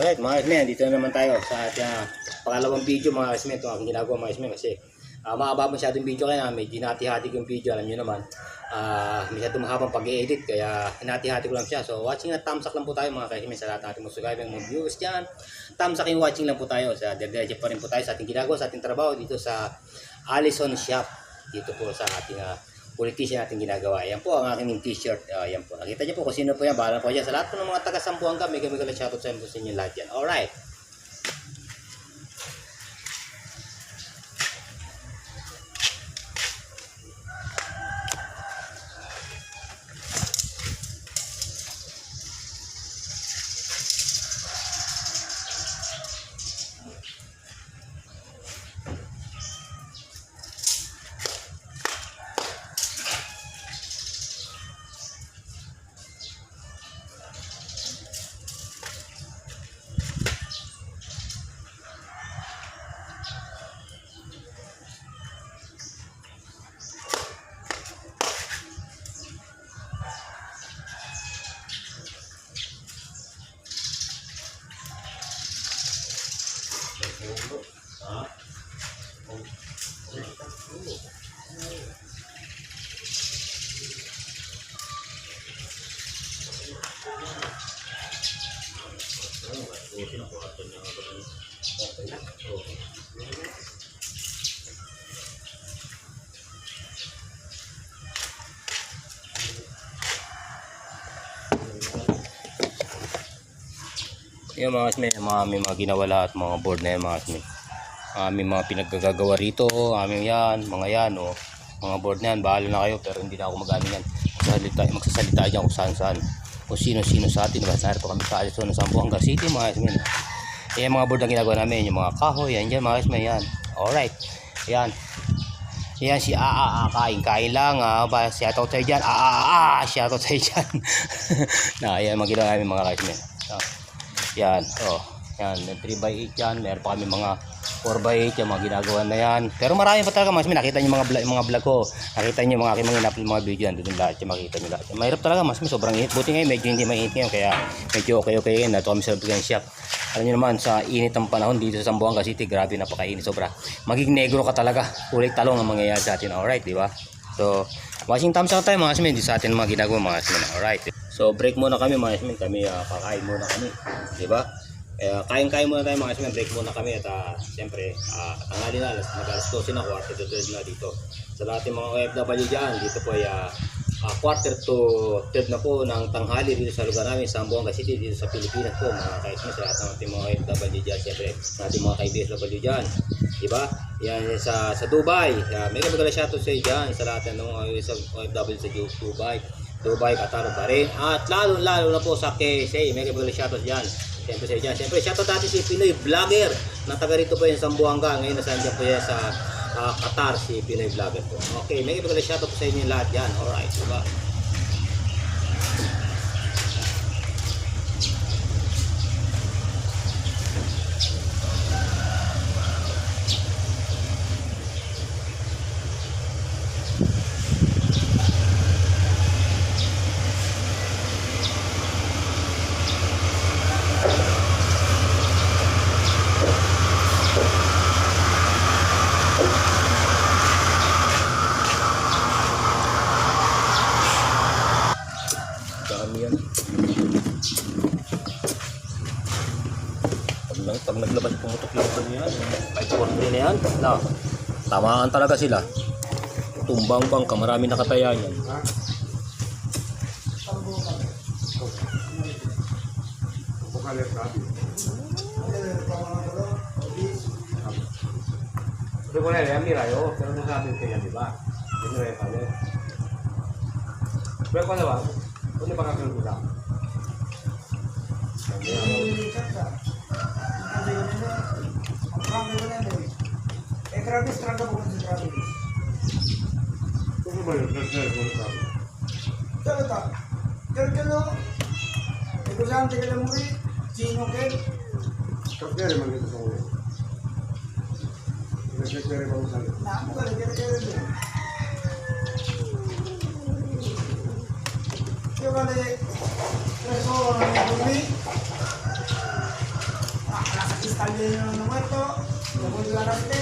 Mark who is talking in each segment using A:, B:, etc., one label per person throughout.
A: Alright mga kasmen, dito na naman tayo sa ating pangalawang video mga kasmen. Ito ang aking ginagawa mga kasmen kasi mahaba masyadong video kaya medyo hinati-hati ko yung video. Alam nyo naman, masyadong mahabang pag-i-edit kaya hinati-hati ko lang siya. So watching at thumbs up lang po tayo mga kasmen sa lahat natin mga viewers dyan. Thumbs up yung watching lang po tayo. Sa dire-diretso pa rin po tayo sa ating ginagawa, sa ating trabaho dito sa Allison Shop. Dito po sa ating politician natin ginagawa. Ayan po ang aking t-shirt. Ayan po. Nakita niyo po kung sino po yan. Bahala po dyan. Sa lahat po ng mga taga-Sambuanga, mega shoutout sa inyo lahat yan. Alright. Yung mga kasme, may mga ginawa lahat, mga board na yan mga kasme. May mga pinaggagawa rito, yan, mga yan, mga board na yan, bahala na kayo, pero hindi na ako mag-ano yan. Magsasalita dyan kung saan, kung sino-sino sa atin, sarap pa kami sa Allison ng Sambuanga City mga kasme. Yung mga board na ginagawa namin, yung mga kahoy, yan dyan mga kasme, yan. Alright, yan. Yan si kain lang, shoutout sa'yo dyan, shoutout sa'yo dyan. Yan, mga ginawa namin mga kasme. Yan, yan, 3x8 yan, meron pa kami mga 4x8 yung mga ginagawa na yan. Pero marami pa talaga mas nakita niyo mga vlog ko, nakita niyo mga aking mga in-upload mga video yan, doon lahat yung makita niyo lahat. Mahirap talaga mas sobrang init. Buti ngayon medyo hindi mainit ngayon kaya medyo okay yan. Nato kami sa Bigyan Shop. Alam niyo naman sa init ng panahon dito sa Sambuanga City, grabe napakainit sobra. Magiging negro ka talaga. Kulit talong ang mangyayari sa atin. Alright, di ba? So, watching thumbs up tayo mga kasmin, di sa atin mga ginagawa mga kasmin. Alright. So, break muna kami mga kasmin. Kami kakain muna kami, di ba? Kain-kain muna tayo mga kasmin, break muna kami at siyempre tanghali na, mag-alas 12 na, quarter to 12 na dito sa lahat ng mga OFW dyan. Dito po ay quarter to 12 na po ng tanghali dito sa lugar namin sa Sambuanga City, dito sa Pilipinas po mga kasmin, sa lahat ng ating mga OFW dyan, siyempre sa ating mga kaibigan OFW dyan, diba? Yan sa Dubai, may kamagala shoutout sa dyan sa lahat ng mga OFW sa Dubai, Qatar, Bahrain, at lalo na po sa KSA, may kamagala shoutout dyan. Siyempre shoutout natin si Pinoy Vlogger na taga rito po yung Sambuanga. Ngayon nasa dyan po yan sa Qatar, si Pinoy Vlogger po. Okay, may iba shoutout po sa inyo lahat yan. Alright, diba? Pag naglabas pumutok lang pa niyan, kahit 4 na yan, tamaan talaga sila. Tumbang bangka, marami nakataya yan. Ito ko na yan, mirayo, pero nasabi ko yan, diba? Hindi na yan kami. Pero ko na ba? Kung ba kakilog ko lang?
B: Grabe strada po sa grabe.
C: Ano ba yun?
B: Talaga. Kalo. Ito saan tingala mo rin? Sino kayo?
C: Kapyari man dito sa ulo. Kapyari ba mo sa ulo?
B: Naamo ka, kaya rin. Yung kali, preso, ang bumi. Salve ng muerto. Volver a las 3.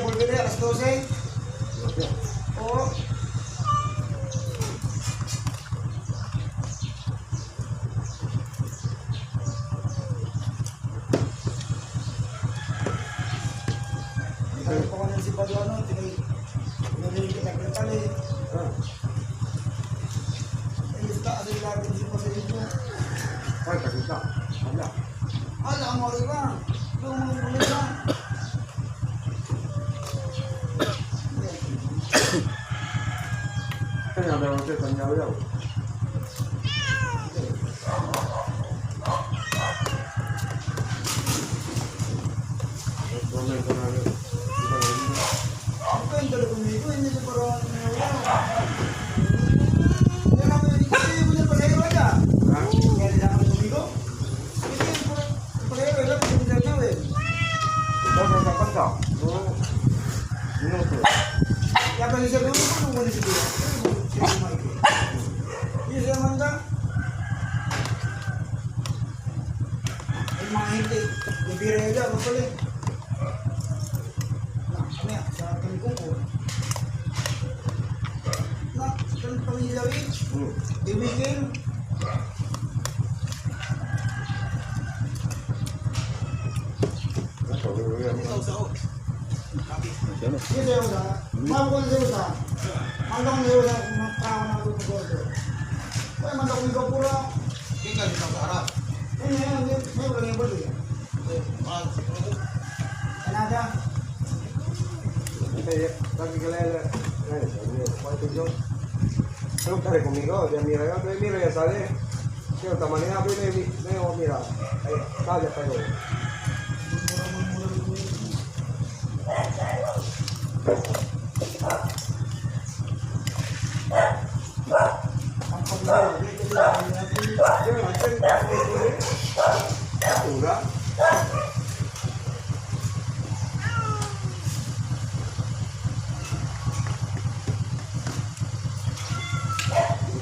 B: Volveré a las 12. O Kalau pokoknya si Paduano, tinggal kita kali. Ini tak ada lagi si pasal itu.
C: Ay, kakita. Wala.
B: Ada mau bang, tu mau boleh bang.
C: Kaya meron siya sa nyaw-yaw. Momento na rin.
B: Apa yang terlalu conmigo ini tu para Dia nak beli kita punya pasal aja.
C: Ha?
B: Yang dia nak conmigo. Ini pasal aja punya jalan weh.
C: Ito sa kapanta. No. Minuto.
B: Ya kalau saya dulu pun boleh sedia. Ini saya manda. Memang ini lebih aja boleh. Nah, ini sa akin ko. Nah, kan pamilyawi, ibigin.
C: Ito,
A: Ano?
B: Ini saya udah. Mau ko saya udah. Mandang saya udah makao na ko ko. Kaya mandang ko pura. Tinggal di Sahara. Ini boleh boleh. Kanada.
C: lagi kalala. ¿Cuál es yo? Pregúntale conmigo, ya mira, yo te miro y ya sale. Si no, manera me mira. Ahí, ya está yo. Udah.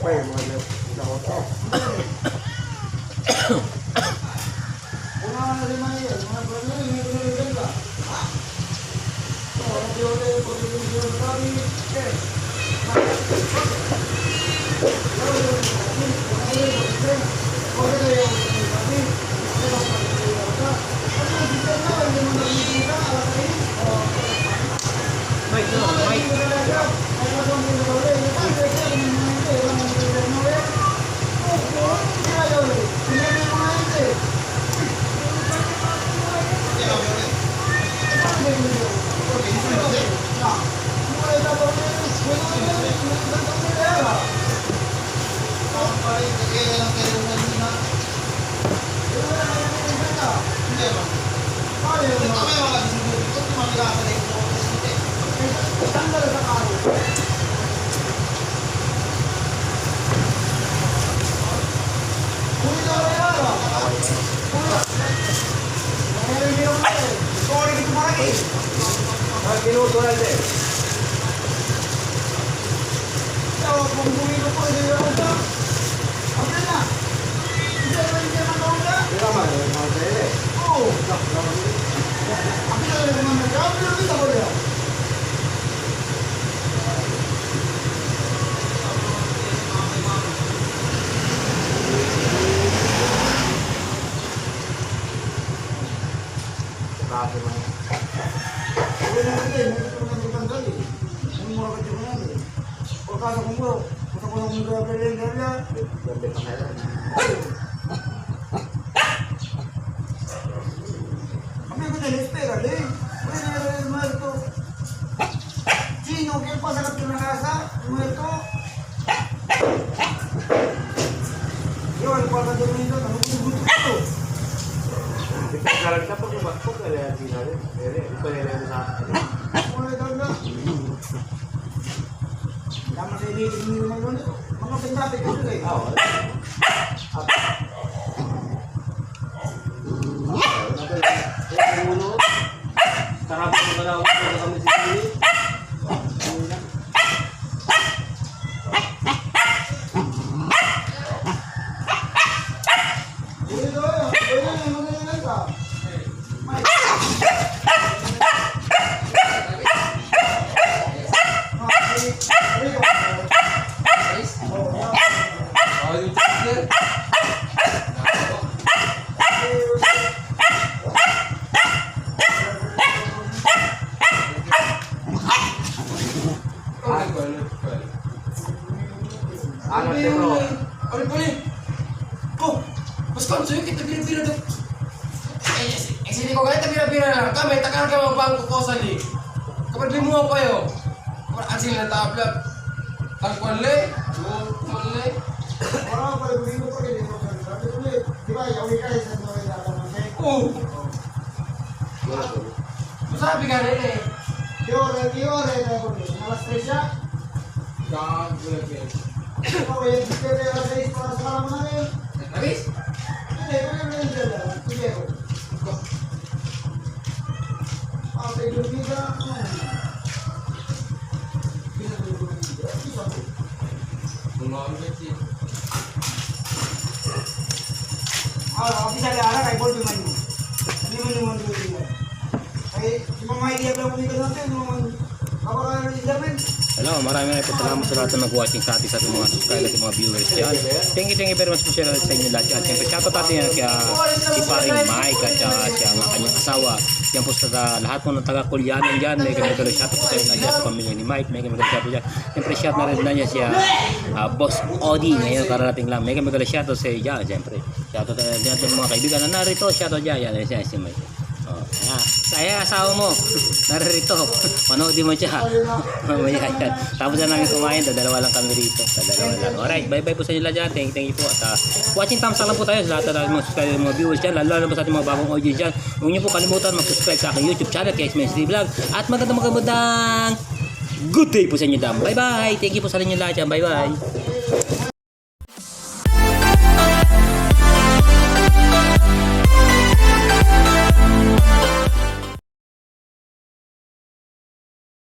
C: Pwede mo na ako.
B: Una de mayo, una problema y me venga. Ahora yo le porque yo sabe que
D: Mas konsuyo kita bira-bira dong. Sini ko kahit bira-bira lang. Kami, takang ka magbangko ko sa li. Kapag limo pa yo. Kapag asin na tablat. Tagwan le. Tagwan le.
B: Orang pada begitu pergi di kota. Tapi tu ni, tiba yang ulikai satu orang dah dalam saya.
D: Masabi ka rin eh.
B: Dia orang dah pergi. Malas kerja.
D: Gag, gulag eh.
B: Kalau yang kita ada dari sekolah sekolah mana ni?
D: Nabis?
B: Ini kan dia dah. Tiga. Apa itu bisa? Bisa dulu. Bisa.
D: Bungawin ka siya.
B: Bisa ada arah kayak bol cuma ini. Ini mana dulu. Kayak cuma main dia bilang ini kan nanti cuma apa kan ini zaman.
A: Hello, maraming salamat sa lahat na nag-watching sa ating sa ating mga subscribers at mga viewers dyan. Thank you very much po sa inyo lahat dyan. Siyempre, shoutout natin yan kaya si paring Mike at siya ang kanyang asawa. Yan po sa lahat po ng taga-Kulyanan dyan. May kami magandang shoutout po sa inyo dyan sa pamilya ni Mike. May kami magandang shoutout dyan. Siyempre, shout na rin na niya siya Boss Odi. Ngayon, kararating lang. May kami magandang shoutout sa iyo dyan. Siyempre, shoutout na rin natin mga kaibigan na narito. Shoutout dyan. Yan, siya si Mike. Saya asawa mo narito, manoodin mo siya. Mamaya yan. Tapos na namin kumain, dalawa lang kami rito. Dalawa lang. Alright, bye bye po sa inyo lahat dyan. Thank you po. At watching thumbs up lang po tayo sa lahat ng mga subscribers, mga viewers dyan. Lalo po sa ating mga bagong audience dyan. Huwag niyo po kalimutan mag-subscribe sa aking YouTube channel, KSMSD Vlog. At magandang good day po sa inyo dyan. Bye bye. Thank you po sa inyo lahat dyan. Bye bye.